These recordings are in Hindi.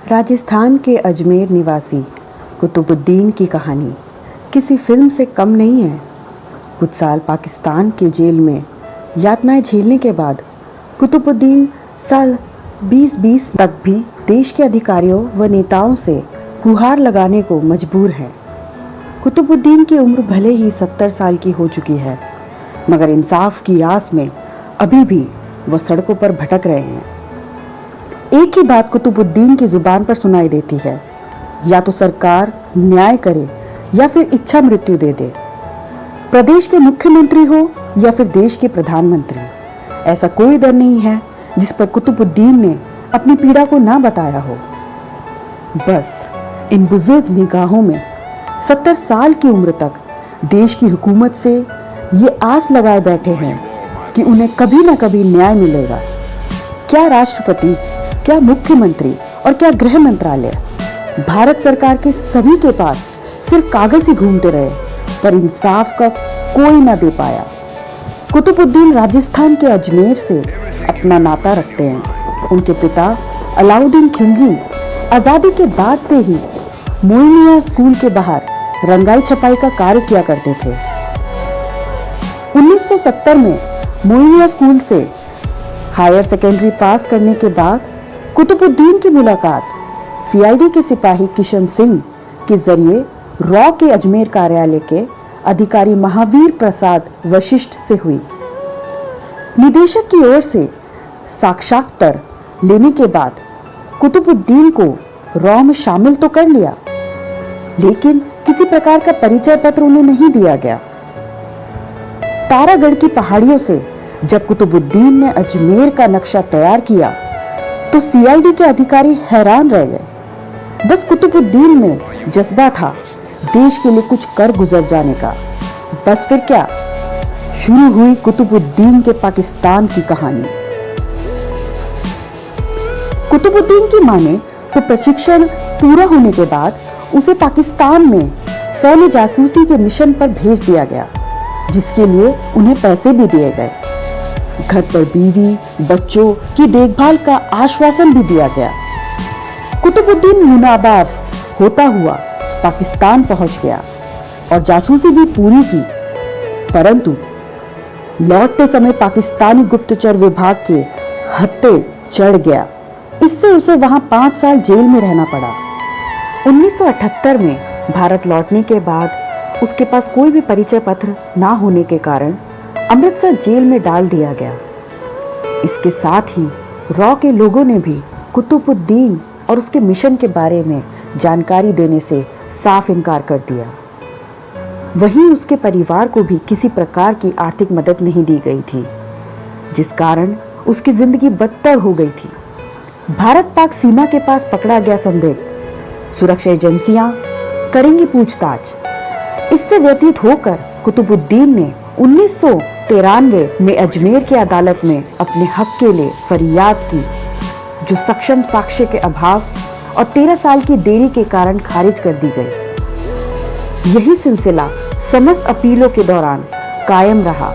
राजस्थान के अजमेर निवासी कुतुबुद्दीन की कहानी किसी फिल्म से कम नहीं है। कुछ साल पाकिस्तान के जेल में यातनाएं झेलने के बाद कुतुबुद्दीन साल 2020 तक भी देश के अधिकारियों व नेताओं से गुहार लगाने को मजबूर है। कुतुबुद्दीन की उम्र भले ही 70 साल की हो चुकी है, मगर इंसाफ की आस में अभी भी वह सड़कों पर भटक रहे हैं। एक ही बात कुतुबुद्दीन की जुबान पर सुनाई देती है, या तो सरकार न्याय करे या फिर इच्छा मृत्यु दे दे। प्रदेश के मुख्यमंत्री हो या फिर देश के प्रधानमंत्री, ऐसा कोई दर नहीं है जिस पर कुतुबुद्दीन ने अपनी पीड़ा को ना बताया हो। बस इन बुजुर्ग निगाहों में 70 साल की उम्र तक देश की हुकूमत से ये आस लगाए बैठे हैं कि उन्हें कभी ना कभी न्याय मिलेगा। क्या राष्ट्रपति, क्या मुख्यमंत्री और क्या गृह मंत्रालय, भारत सरकार के सभी के पास सिर्फ कागज ही घूमते रहे, पर इंसाफ का कोई ना दे पाया। कुतुबुद्दीन राजस्थान के अजमेर से अपना नाता रखते हैं। उनके पिता अलाउद्दीन खिलजी आज़ादी के बाद से ही मोइनिया स्कूल के बाहर रंगाई छपाई का कार्य किया करते थे। 1970 में मोइनिया स्कूल से हायर सेकेंडरी पास करने के बाद कुतुबुद्दीन की मुलाकात सीआईडी के सिपाही किशन सिंह के जरिए रॉ के अजमेर कार्यालय के अधिकारी महावीर प्रसाद वशिष्ठ से हुई। निदेशक की ओर से साक्षात्कार लेने के बाद कुतुबुद्दीन को रॉ में शामिल तो कर लिया, लेकिन किसी प्रकार का परिचय पत्र उन्हें नहीं दिया गया। तारागढ़ की पहाड़ियों से जब कुतुबुद्दीन ने अजमेर का नक्शा तैयार किया तो सीआईडी के अधिकारी हैरान रह गए। बस कुतुबुद्दीन में जज्बा था देश के लिए कुछ कर गुजर जाने का। बस फिर क्या, शुरू हुई कुतुबुद्दीन के पाकिस्तान की कहानी। कुतुबुद्दीन की माने तो प्रशिक्षण पूरा होने के बाद उसे पाकिस्तान में सैन्य जासूसी के मिशन पर भेज दिया गया, जिसके लिए उन्हें पैसे भी दिए गए। घर पर बीवी बच्चों की देखभाल का आश्वासन भी दिया गया। कुतुबुद्दीन मुनाबाव होता हुआ पाकिस्तान पहुंच गया और जासूसी भी पूरी की, परंतु लौटते समय पाकिस्तानी गुप्तचर विभाग के हत्थे चढ़ गया। इससे उसे वहां 5 साल जेल में रहना पड़ा। 1978 में भारत लौटने के बाद उसके पास कोई भी परिचय पत्र ना होने के कारण अमृतसर जेल में डाल दिया गया। इसके साथ ही रॉ के लोगों ने भी कुतुबुद्दीन और उसके मिशन के बारे में जानकारी देने से साफ इनकार कर दिया। वहीं उसके परिवार को भी किसी प्रकार की आर्थिक मदद नहीं दी गई थी, जिस कारण उसकी जिंदगी बदतर हो गई थी। भारत पाक सीमा के पास पकड़ा गया संदिग्ध सुरक्षा एजेंसियां करेंगी पूछताछ। इससे व्यतीत होकर कुतुबुद्दीन ने 1993 में अजमेर की अदालत में अपने हक के लिए फरियाद की, जो सक्षम साक्ष्य के अभाव और 13 साल की देरी के कारण खारिज कर दी गई। यही सिलसिला समस्त अपीलों के दौरान कायम रहा।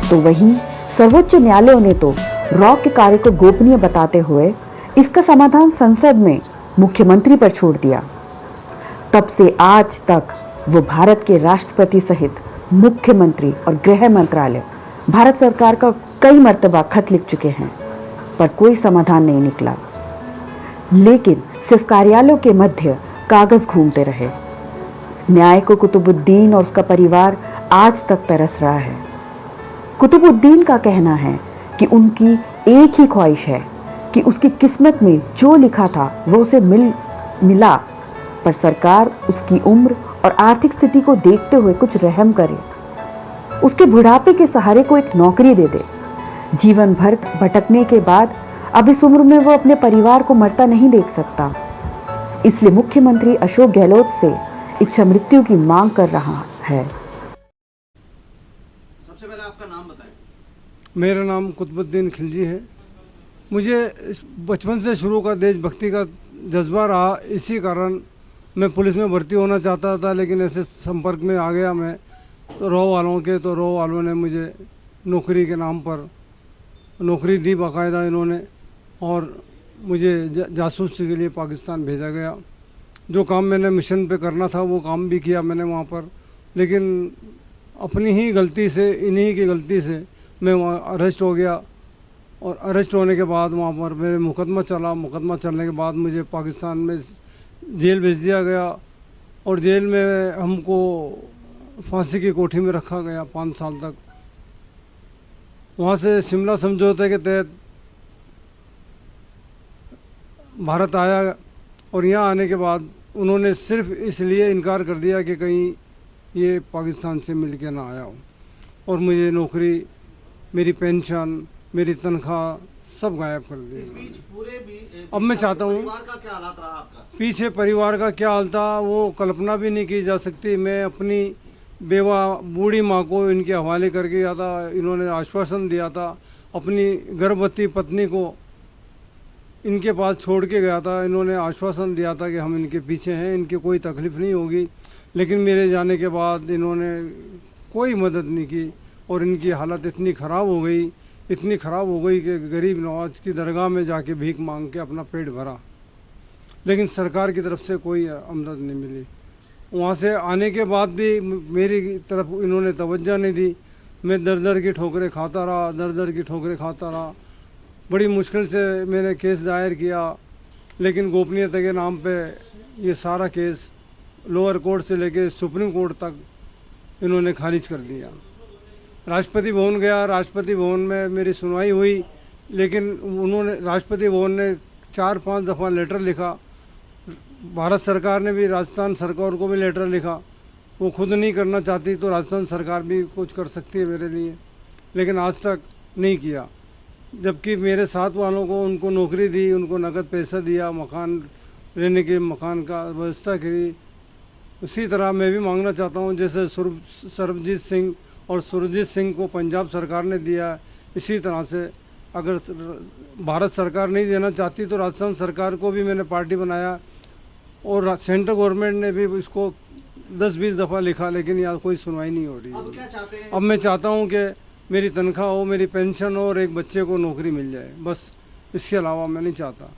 तो वहीं सर्वोच्च न्यायालय ने तो रॉ के कार्य को गोपनीय बताते हुए इसका समाधान संसद में मुख्यमंत्री पर छोड़ दिया। तब से आज तक वो भारत के राष्ट्रपति सहित मुख्यमंत्री और गृह मंत्रालय भारत सरकार का कई मर्तबा खत लिख चुके हैं, पर कोई समाधान नहीं निकला। लेकिन सिर्फ कार्यालयों के मध्य कागज घूमते रहे। न्याय को कुतुबुद्दीन और उसका परिवार आज तक तरस रहा है। कुतुबुद्दीन का कहना है कि उनकी एक ही ख्वाहिश है कि उसकी किस्मत में जो लिखा था वो उसे मिला, पर सरकार उसकी उम्र और आर्थिक स्थिति को देखते हुए कुछ रहम करे, उसके बुढ़ापे के सहारे को एक नौकरी दे दे। जीवन भर भटकने के बाद अब इस उम्र में वो अपने परिवार को मरता नहीं देख सकता। इसलिए मुख्यमंत्री अशोक गहलोत से इच्छा मृत्यु की मांग कर रहा है। सबसे पहले आपका नाम बताएं। मेरा नाम कुतुबुद्दीन खिलजी है। मुझे बचपन से शुरू का देशभक्ति का जज्बा रहा, इसी कारण मैं पुलिस में भर्ती होना चाहता था, लेकिन ऐसे संपर्क में आ गया मैं तो रॉ वालों ने मुझे नौकरी के नाम पर नौकरी दी बाकायदा इन्होंने, और मुझे जासूसी के लिए पाकिस्तान भेजा गया। जो काम मैंने मिशन पे करना था वो काम भी किया मैंने वहाँ पर, लेकिन अपनी ही गलती से, इन्हीं की गलती से मैं वहाँ अरेस्ट हो गया। और अरेस्ट होने के बाद वहाँ पर मेरे मुकदमा चला। मुकदमा चलने के बाद मुझे पाकिस्तान में जेल भेज दिया गया और जेल में हमको फांसी की कोठी में रखा गया 5 साल तक। वहाँ से शिमला समझौते के तहत भारत आया और यहाँ आने के बाद उन्होंने सिर्फ इसलिए इनकार कर दिया कि कहीं ये पाकिस्तान से मिल के ना आया हो, और मुझे नौकरी, मेरी पेंशन, मेरी तनख्वाह सब गायब कर दी। इस बीच पूरे अब मैं चाहता हूँ, परिवार का क्या हालात रहा आपका? पीछे परिवार का क्या हाल था वो कल्पना भी नहीं की जा सकती। मैं अपनी बेवा बूढ़ी माँ को इनके हवाले करके गया था। इन्होंने आश्वासन दिया था, अपनी गर्भवती पत्नी को इनके पास छोड़ के गया था। इन्होंने आश्वासन दिया था कि हम इनके पीछे हैं, इनकी कोई तकलीफ़ नहीं होगी। लेकिन मेरे जाने के बाद इन्होंने कोई मदद नहीं की और इनकी हालत इतनी ख़राब हो गई, इतनी ख़राब हो गई कि गरीब नवाज की दरगाह में जाके भीख मांग के अपना पेट भरा, लेकिन सरकार की तरफ से कोई मदद नहीं मिली। वहाँ से आने के बाद भी मेरी तरफ इन्होंने तवज्जो नहीं दी। मैं दर दर की ठोकरें खाता रहा, दर दर की ठोकरें खाता रहा। बड़ी मुश्किल से मैंने केस दायर किया, लेकिन गोपनीयता के नाम पे ये सारा केस लोअर कोर्ट से लेके सुप्रीम कोर्ट तक इन्होंने खारिज कर दिया। राष्ट्रपति भवन गया, राष्ट्रपति भवन में मेरी सुनवाई हुई, लेकिन उन्होंने, राष्ट्रपति भवन ने 4-5 दफ़ा लेटर लिखा। भारत सरकार ने भी राजस्थान सरकार को भी लेटर लिखा। वो खुद नहीं करना चाहती तो राजस्थान सरकार भी कुछ कर सकती है मेरे लिए, लेकिन आज तक नहीं किया। जबकि मेरे साथ वालों को, उनको नौकरी दी, उनको नकद पैसा दिया, मकान रहने के मकान का व्यवस्था की। उसी तरह मैं भी मांगना चाहता हूँ, जैसे सरबजीत सिंह और सुरजीत सिंह को पंजाब सरकार ने दिया, इसी तरह से अगर भारत सरकार नहीं देना चाहती तो राजस्थान सरकार को भी मैंने पार्टी बनाया और सेंट्रल गवर्नमेंट ने भी इसको 10-20 दफ़ा लिखा, लेकिन यहाँ कोई सुनवाई नहीं हो रही अब है। क्या चाहते हैं? अब मैं चाहता हूँ कि मेरी तनख्वाह हो, मेरी पेंशन हो और एक बच्चे को नौकरी मिल जाए, बस इसके अलावा मैं नहीं चाहता।